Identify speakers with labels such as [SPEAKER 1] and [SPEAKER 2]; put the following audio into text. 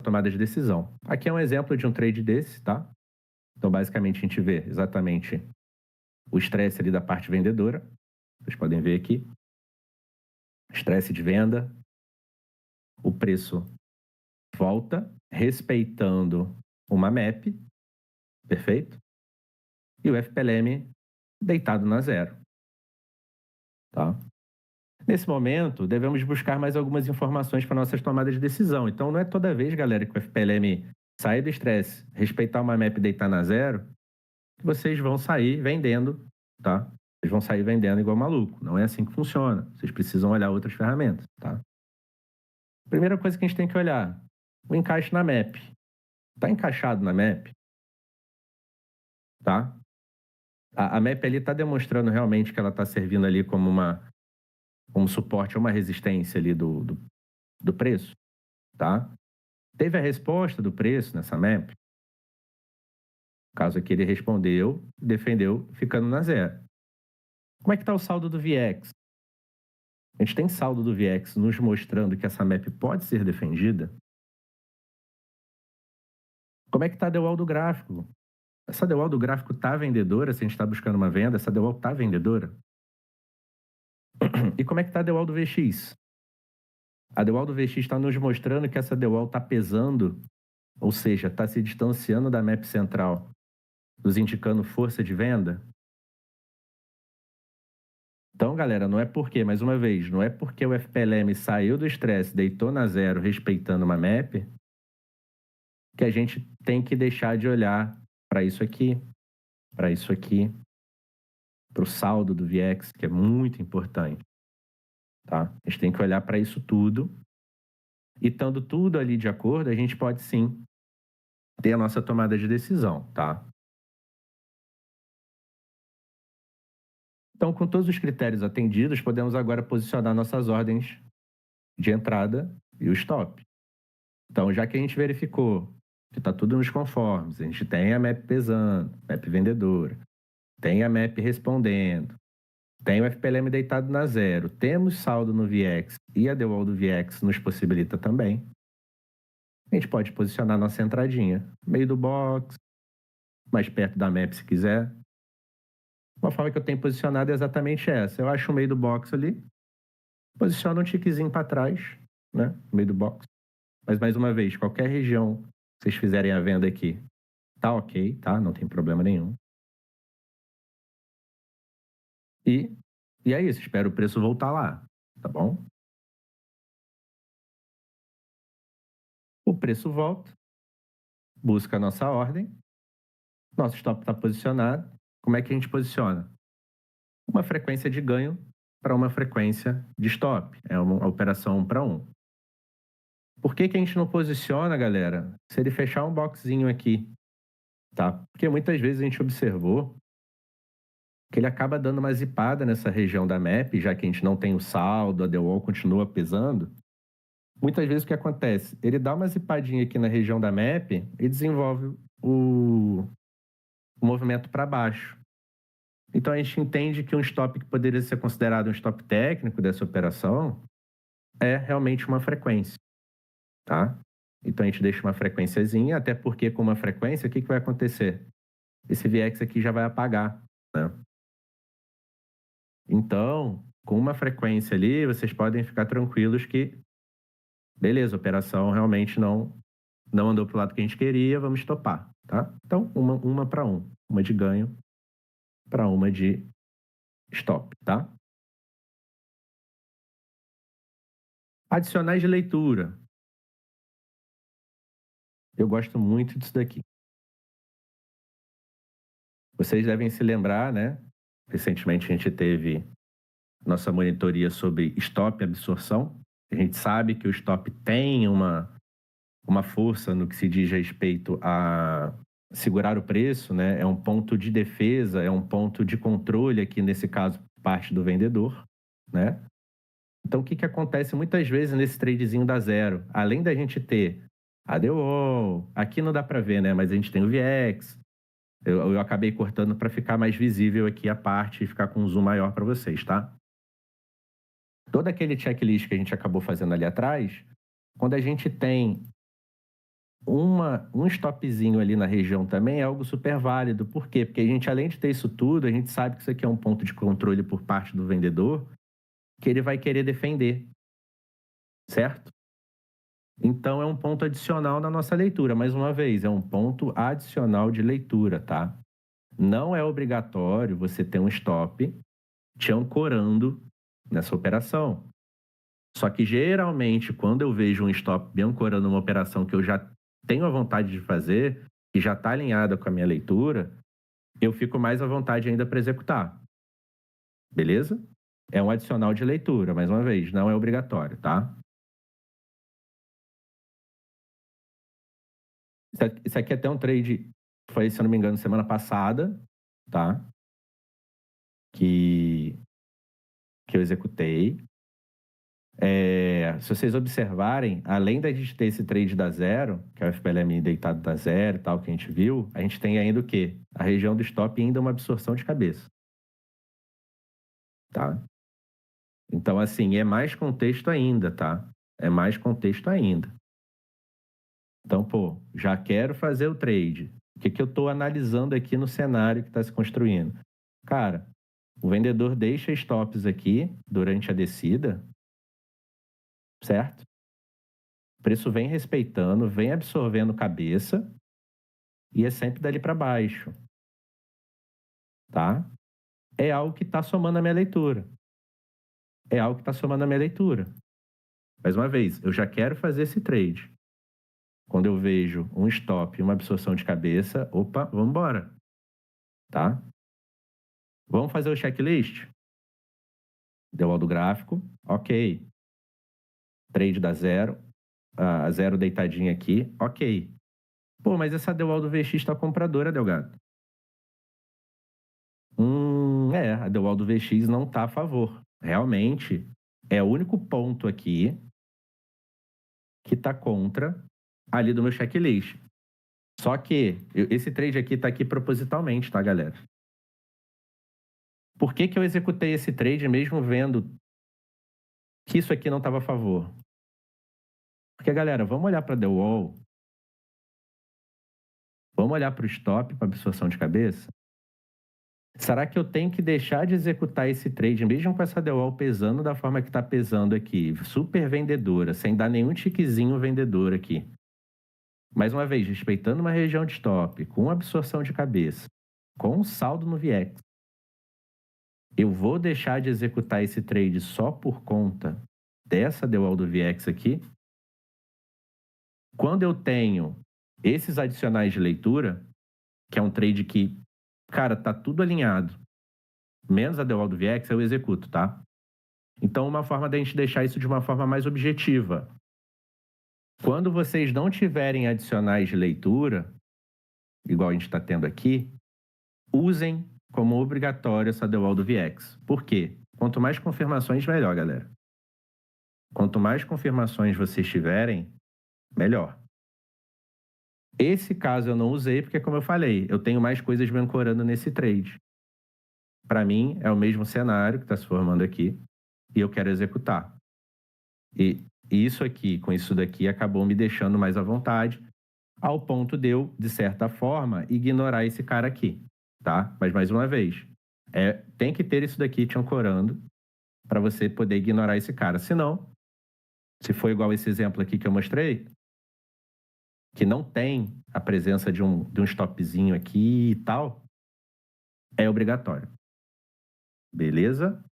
[SPEAKER 1] tomada de decisão. Aqui é um exemplo de um trade desse, tá? Então, basicamente, a gente vê exatamente o estresse ali da parte vendedora. Vocês podem ver aqui. Estresse de venda. O preço volta, respeitando uma MAP, perfeito? E o FPLM deitado na zero, tá? Nesse momento, devemos buscar mais algumas informações para nossas tomadas de decisão. Então, não é toda vez, galera, que o FPLM sair do estresse, respeitar uma MAP e deitar na zero, que vocês vão sair vendendo, tá? Vocês vão sair vendendo igual maluco. Não é assim que funciona. Vocês precisam olhar outras ferramentas, tá? Primeira coisa que a gente tem que olhar, o encaixe na MAP. Está encaixado na MAP? Tá? A MAP ali está demonstrando realmente que ela está servindo ali como suporte a uma resistência ali do preço, tá? Teve a resposta do preço nessa MAP? No caso aqui ele respondeu, defendeu, ficando na zero. Como é que está o saldo do VX? A gente tem saldo do VX nos mostrando que essa MAP pode ser defendida? Como é que está a DWAL do gráfico? Essa DWAL do gráfico está vendedora? Se a gente está buscando uma venda, essa DWAL está vendedora? E como é que está a DWAL do VX? A DWAL do VX está nos mostrando que essa DWAL está pesando, ou seja, está se distanciando da MAP central, nos indicando força de venda? Então, galera, não é porque, mais uma vez, não é porque o FPLM saiu do estresse, deitou na zero, respeitando uma MAP, que a gente tem que deixar de olhar para isso aqui, para isso aqui, para o saldo do VX, que é muito importante, tá? A gente tem que olhar para isso tudo, e estando tudo ali de acordo, a gente pode sim ter a nossa tomada de decisão, tá? Então, com todos os critérios atendidos, podemos agora posicionar nossas ordens de entrada e o stop. Então, já que a gente verificou que está tudo nos conformes, a gente tem a MAP pesando, MAP vendedora, tem a MAP respondendo, tem o FPLM deitado na zero, temos saldo no VX e a DWAL do VX nos possibilita também, a gente pode posicionar nossa entradinha, meio do box, mais perto da MAP se quiser. Uma forma que eu tenho posicionado é exatamente essa. Eu acho o meio do box ali, posiciono um tiquezinho para trás, né, no meio do box. Mas, mais uma vez, qualquer região que vocês fizerem a venda aqui, tá ok, tá? Não tem problema nenhum. E, e é isso, espero o preço voltar lá, tá bom? O preço volta, busca a nossa ordem, nosso stop está posicionado. Como é que a gente posiciona? Uma frequência de ganho para uma frequência de stop. É uma operação 1 para 1. Por que a gente não posiciona, galera, se ele fechar um boxzinho aqui, tá? Porque muitas vezes a gente observou que ele acaba dando uma zipada nessa região da MAP, já que a gente não tem o saldo, a DWAL continua pesando. Muitas vezes o que acontece? Ele dá uma zipadinha aqui na região da MAP e desenvolve o movimento para baixo. Então a gente entende que um stop que poderia ser considerado um stop técnico dessa operação é realmente uma frequência, tá? Então a gente deixa uma frequenciazinha, até porque com uma frequência, o que vai acontecer? Esse VX aqui já vai apagar, né? Então, com uma frequência ali, vocês podem ficar tranquilos que, beleza, a operação realmente não andou para o lado que a gente queria, vamos topar, tá? Então, uma para uma de ganho para uma de stop, tá? Adicionais de leitura. Eu gosto muito disso daqui. Vocês devem se lembrar, né? Recentemente a gente teve nossa monitoria sobre stop e absorção. A gente sabe que o stop tem uma força no que se diz respeito a segurar o preço, né? É um ponto de defesa, é um ponto de controle aqui, nesse caso, parte do vendedor, né? Então, o que acontece muitas vezes nesse tradezinho da zero? Além da gente ter a DWAL, aqui não dá para ver, né? Mas a gente tem o VX. Eu acabei cortando para ficar mais visível aqui a parte e ficar com um zoom maior para vocês, tá? Todo aquele checklist que a gente acabou fazendo ali atrás, quando a gente tem um stopzinho ali na região também é algo super válido. Por quê? Porque a gente, além de ter isso tudo, a gente sabe que isso aqui é um ponto de controle por parte do vendedor que ele vai querer defender, certo? Então é um ponto adicional na nossa leitura. Mais uma vez, é um ponto adicional de leitura, tá? Não é obrigatório você ter um stop te ancorando nessa operação. Só que geralmente, quando eu vejo um stop me ancorando numa operação que eu já tenho a vontade de fazer, que já está alinhada com a minha leitura, eu fico mais à vontade ainda para executar. Beleza? É um adicional de leitura, mais uma vez, não é obrigatório, tá? Isso aqui é até um trade, foi, se eu não me engano, semana passada, tá? Que eu executei. Se vocês observarem, além da gente ter esse trade da zero, que é o FPLM deitado da zero e tal, que a gente viu, a gente tem ainda o quê? A região do stop ainda uma absorção de cabeça. Tá? Então, assim, é mais contexto ainda, tá? É mais contexto ainda. Então, pô, já quero fazer o trade. O que eu estou analisando aqui no cenário que está se construindo? Cara, o vendedor deixa stops aqui durante a descida, certo? O preço vem respeitando, vem absorvendo cabeça e é sempre dali para baixo, tá? É algo que está somando a minha leitura. É algo que está somando a minha leitura. Mais uma vez, eu já quero fazer esse trade. Quando eu vejo um stop, uma absorção de cabeça, opa, vamos embora, tá? Vamos fazer o checklist? Deu do gráfico, ok. Trade da zero, a zero deitadinha aqui, ok. Pô, mas essa DEWAL do VX está compradora, Delgado. A DEWAL do VX não está a favor. Realmente, é o único ponto aqui que está contra ali do meu checklist. Só que esse trade aqui está aqui propositalmente, tá, galera? Por que eu executei esse trade mesmo vendo que isso aqui não estava a favor? Porque, galera, vamos olhar para a DEWAL, vamos olhar para o stop, para absorção de cabeça? Será que eu tenho que deixar de executar esse trade, mesmo com essa DEWAL pesando da forma que está pesando aqui, super vendedora, sem dar nenhum tiquezinho vendedor aqui? Mais uma vez, respeitando uma região de stop, com absorção de cabeça, com saldo no VIX, eu vou deixar de executar esse trade só por conta dessa DEWAL do VIX aqui? Quando eu tenho esses adicionais de leitura, que é um trade que, cara, tá tudo alinhado, menos a DEWAL do VIX, eu executo, tá? Então, uma forma da gente deixar isso de uma forma mais objetiva. Quando vocês não tiverem adicionais de leitura, igual a gente está tendo aqui, usem como obrigatório essa DEWAL do VIX. Por quê? Quanto mais confirmações, melhor, galera. Quanto mais confirmações vocês tiverem, melhor. Esse caso eu não usei porque, como eu falei, eu tenho mais coisas me ancorando nesse trade. Para mim, é o mesmo cenário que está se formando aqui e eu quero executar. E isso aqui, com isso daqui, acabou me deixando mais à vontade, ao ponto de eu, de certa forma, ignorar esse cara aqui, tá? Mas, mais uma vez, tem que ter isso daqui te ancorando para você poder ignorar esse cara. Senão, se for igual esse exemplo aqui que eu mostrei, que não tem a presença de um stopzinho aqui e tal, é obrigatório. Beleza?